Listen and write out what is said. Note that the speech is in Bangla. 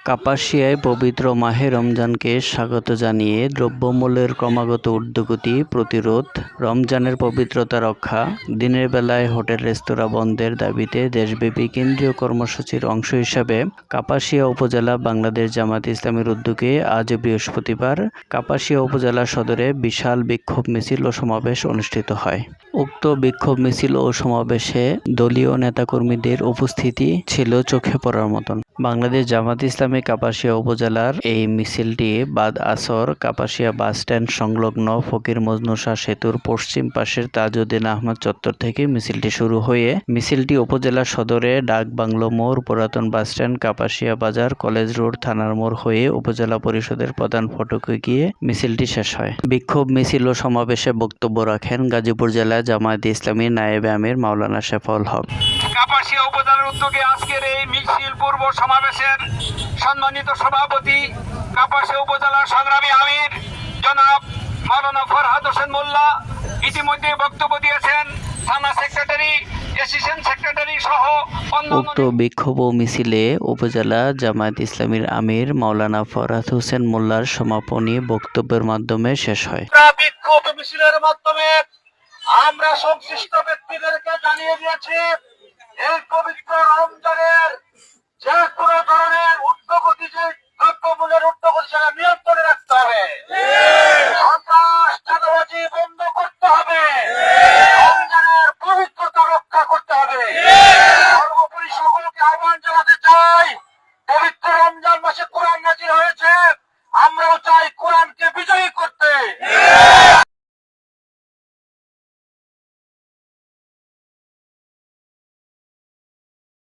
কাপাসিয়ায় পবিত্র মাহে রমজানকে স্বাগত জানিয়ে দ্রব্যমূল্যের ক্রমাগত ঊর্ধ্বগতি প্রতিরোধ, রমজানের পবিত্রতা রক্ষা, দিনের বেলায় হোটেল রেস্তোরাঁ বন্ধের দাবিতে দেশব্যাপী কেন্দ্রীয় কর্মসূচির অংশ হিসাবে কাপাসিয়া উপজেলা বাংলাদেশ জামায়াতে ইসলামীর উদ্যোগে আজ বৃহস্পতিবার কাপাসিয়া উপজেলা সদরে বিশাল বিক্ষোভ মিছিল ও সমাবেশ অনুষ্ঠিত হয়। উক্ত বিক্ষোভ মিছিল ও সমাবেশে দলীয় নেতাকর্মীদের উপস্থিতি ছিল চোখে পড়ার মতন। বাংলাদেশ জামায়াতে ইসলামী কাপাসিয়া উপজেলার এই মিছিলটি বাদ আসর কাপাসিয়া বাসস্ট্যান্ড সংলগ্ন ফকির মজনু শাহ সেতুর পশ্চিম পাশের তাজউদ্দিন আহমদ চত্বর থেকে মিছিলটি শুরু হয়ে মিছিলটি উপজেলা সদরে ডাক বাংলো মোড়, পুরাতন বাসস্ট্যান্ড, কাপাসিয়া বাজার, কলেজ রোড, থানার মোড় হয়ে উপজেলা পরিষদের প্রধান ফটকে গিয়ে মিছিলটি শেষ হয়। বিক্ষোভ মিছিল ও সমাবেশে বক্তব্য রাখেন গাজীপুর জেলা জামায়াতে ইসলামী নায়েবে আমির মাওলানা শেফাউল হক। কাপাসিয়া উপজেলার উদ্যোগে আজকের এই মিছিল পূর্ব সমাবেশের সম্মানিত সভাপতি কাপাসিয়া উপজেলার সংগ্রামী আমির জনাব মাওলানা ফরহাদ হোসেন মোল্লা ইতিমধ্যে বক্তব্য দিয়েছেন। থানা সেক্রেটারি, অ্যাসিস্ট্যান্ট সেক্রেটারি সহ উক্ত বিক্ষোভ ও মিছিলে উপজেলা জামায়াত ইসলামীর আমির মাওলানা ফরহাদ হোসেন মোল্লার সমাপনী বক্তব্যের মাধ্যমে শেষ হয়। বিক্ষোভ মিছিলের মাধ্যমে আমরা সংশ্লিষ্ট ব্যক্তিদেরকে জানিয়ে দিয়েছি এই পবিত্র রমজানের যে কোনো ধরনের ঊর্ধ্বগতি, যে দ্রব্যমূল্যের ঊর্ধ্বগতি সেটা নিয়ন্ত্রণে রাখতে হবে। সন্ত্রাস চাঁদাবাজি বন্ধ করতে হবে। রমজানের পবিত্রতা রক্ষা করতে হবে। সর্বোপরি সকলকে আহ্বান জানাতে চাই